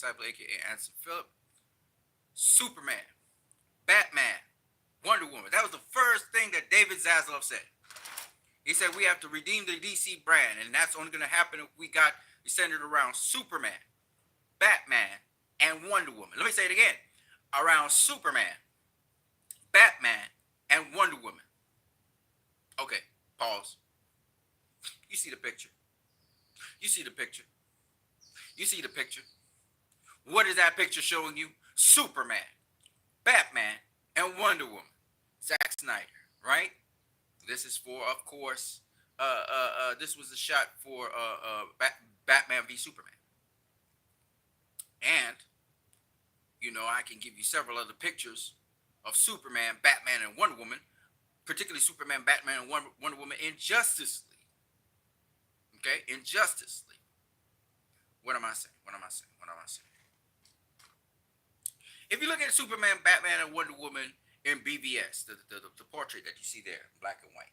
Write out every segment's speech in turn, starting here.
Disciple, aka Anderson Phillip. Superman, Batman, Wonder Woman. That was the first thing that David Zaslav said. He said we have to redeem the DC brand, and that's only going to happen if we centered around Superman, Batman, and Wonder Woman. Let me say it again. Around Superman, Batman, and Wonder Woman. Okay, pause. You see the picture. You see the picture. You see the picture. What is that picture showing you? Superman, Batman, and Wonder Woman. Zack Snyder, right? This is for, of course, this was a shot for Batman v Superman. And, I can give you several other pictures of Superman, Batman, and Wonder Woman, particularly Superman, Batman, and Wonder Woman in Justice League. Okay, in Justice League. What am I saying? If you look at Superman, Batman, and Wonder Woman in BVS, the portrait that you see there, black and white,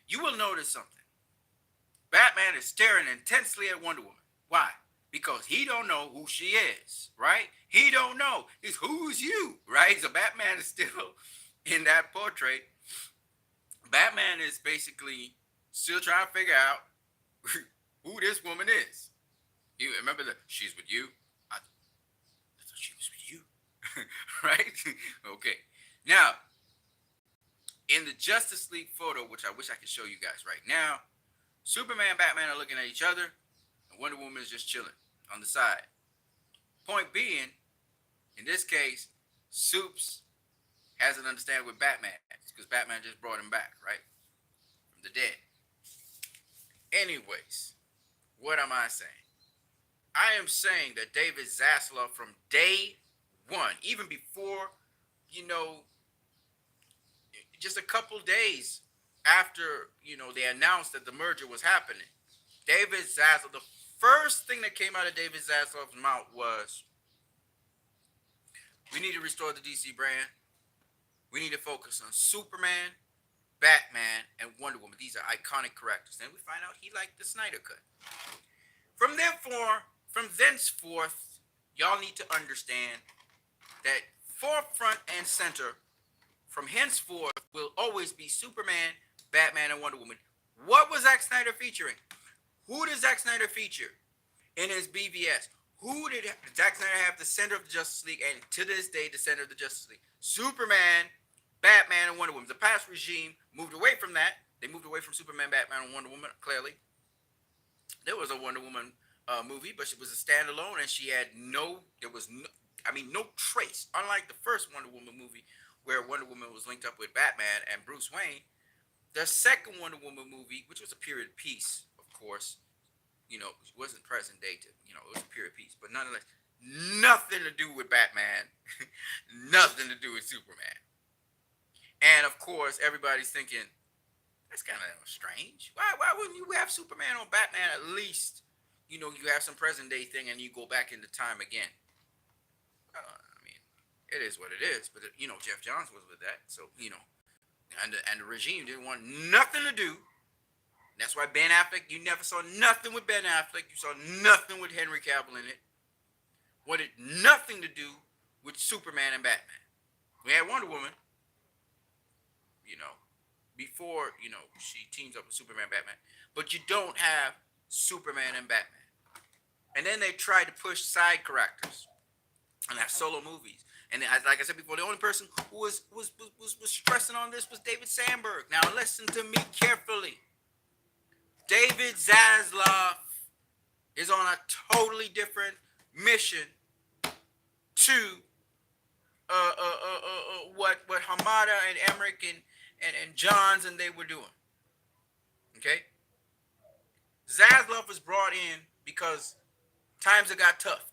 you will notice something. Batman is staring intensely at Wonder Woman. Why? Because he don't know who she is, right? He don't know. It's who's you, right? So Batman is still in that portrait. Batman is basically still trying to figure out who this woman is. You remember that she's with you? I thought she was with you. Right? Okay. Now, in the Justice League photo, which I wish I could show you guys right now, Superman and Batman are looking at each other, and Wonder Woman is just chilling on the side. Point being, in this case, Supes has an understanding with Batman, because Batman just brought him back, right? From the dead. Anyways, what am I saying? I am saying that David Zaslav from day one, even before, just a couple days after, they announced that the merger was happening, David Zaslav, the first thing that came out of David Zaslav's mouth was, we need to restore the DC brand. We need to focus on Superman, Batman, and Wonder Woman. These are iconic characters. Then we find out he liked the Snyder Cut. From thenceforth, y'all need to understand that forefront and center from henceforth will always be Superman, Batman, and Wonder Woman. What was Zack Snyder featuring? Who did Zack Snyder feature in his BVS? Who did Zack Snyder have the center of the Justice League, and to this day, the center of the Justice League? Superman, Batman, and Wonder Woman. The past regime moved away from that. They moved away from Superman, Batman, and Wonder Woman, clearly. There was a Wonder Woman movie, but it was a standalone, and she had no trace. Unlike the first Wonder Woman movie, where Wonder Woman was linked up with Batman and Bruce Wayne, the second Wonder Woman movie, which was a period piece, of course, it wasn't present day it was a period piece, but nonetheless, nothing to do with Batman, nothing to do with Superman. And of course, everybody's thinking, that's kind of strange. Why wouldn't you have Superman or Batman at least? You have some present day thing and you go back into time again. It is what it is. But Jeff Johns was with that, so and the regime didn't want nothing to do. That's why Ben Affleck, you never saw nothing with Ben Affleck. You saw nothing with Henry Cavill in it. Wanted nothing to do with Superman and Batman. We had Wonder Woman, before, she teams up with Superman, Batman. But you don't have Superman and Batman. And then they tried to push side characters and have solo movies. And like I said before, the only person who was stressing on this was David Sandberg. Now listen to me carefully. David Zaslav is on a totally different mission to what Hamada and Emmerich and Johns and they were doing. Okay? Zaslav was brought in because times have got tough.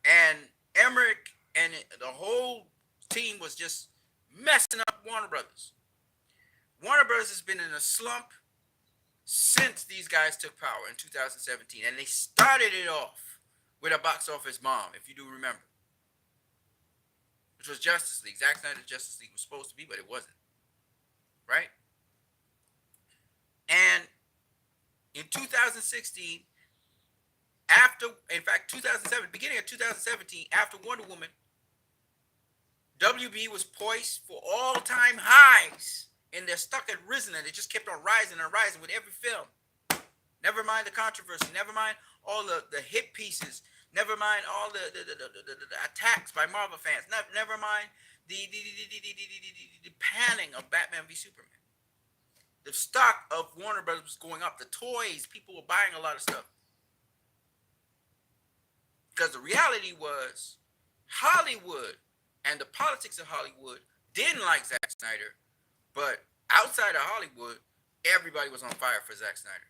And Emmerich and the whole team was just messing up Warner Brothers. Warner Brothers has been in a slump since these guys took power in 2017. And they started it off with a box office bomb, if you do remember. Which was Justice League. Zack Snyder's Justice League was supposed to be, but it wasn't. Right? And in 2016, After, in fact, 2007, beginning of 2017, after Wonder Woman, WB was poised for all-time highs, and their stock had risen, and it just kept on rising and rising with every film. Never mind the controversy. Never mind all the hit pieces. Never mind all the attacks by Marvel fans. Never mind the panning of Batman v Superman. The stock of Warner Brothers was going up. The toys, people were buying a lot of stuff. Because the reality was, Hollywood and the politics of Hollywood didn't like Zack Snyder, but outside of Hollywood, everybody was on fire for Zack Snyder.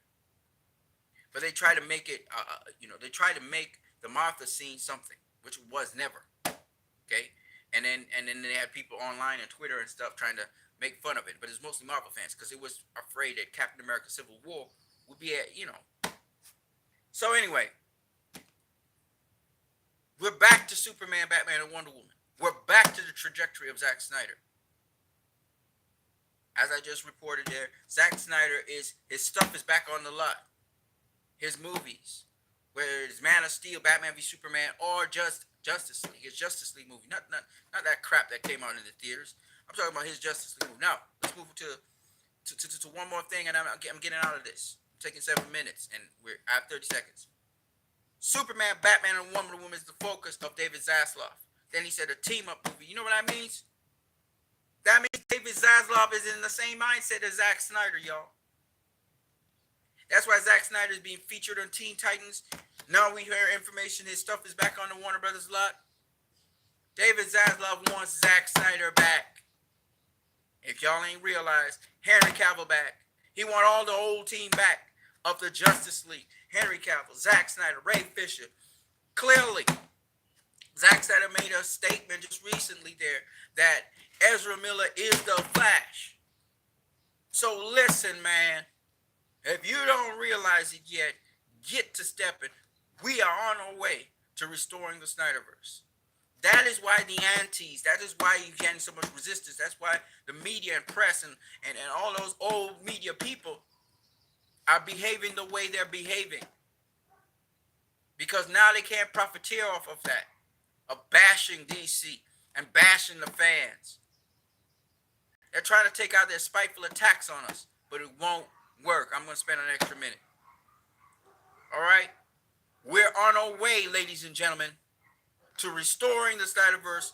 But they tried to make it, they tried to make the Martha scene something, which was never. Okay, and then they had people online and Twitter and stuff trying to make fun of it, but it's mostly Marvel fans because it was afraid that Captain America: Civil War would be So anyway, we're back to Superman, Batman, and Wonder Woman. We're back to the trajectory of Zack Snyder. As I just reported there, Zack Snyder his stuff is back on the lot. His movies, whether it's Man of Steel, Batman v Superman, or just Justice League, his Justice League movie, not that crap that came out in the theaters. I'm talking about his Justice League movie. Now let's move to one more thing, and I'm getting out of this. I'm taking 7 minutes, and I have 30 seconds. Superman, Batman, and Wonder Woman is the focus of David Zaslav. Then he said a team-up movie. You know what that means? That means David Zaslav is in the same mindset as Zack Snyder, y'all. That's why Zack Snyder is being featured on Teen Titans. Now we hear information his stuff is back on the Warner Brothers lot. David Zaslav wants Zack Snyder back. If y'all ain't realized, Henry Cavill back. He want all the old team back of the Justice League. Henry Cavill, Zack Snyder, Ray Fisher. Clearly, Zack Snyder made a statement just recently there that Ezra Miller is the Flash. So listen, man. If you don't realize it yet, get to stepping. We are on our way to restoring the Snyderverse. That is why the antis, that is why you're getting so much resistance. That's why the media and press and all those old media people are behaving the way they're behaving. Because now they can't profiteer off of that, of bashing DC and bashing the fans. They're trying to take out their spiteful attacks on us, but it won't work. I'm going to spend an extra minute. All right? We're on our way, ladies and gentlemen, to restoring the Snyderverse,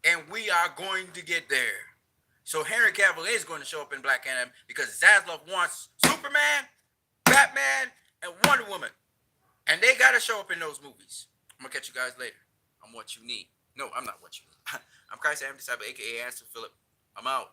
and we are going to get there. So Henry Cavill is going to show up in Black Adam because Zaslav wants Superman, Batman, and Wonder Woman. And they got to show up in those movies. I'm going to catch you guys later. I'm what you need. No, I'm not what you need. I'm Christ, I am disciple, a.k.a. Answer Philip. I'm out.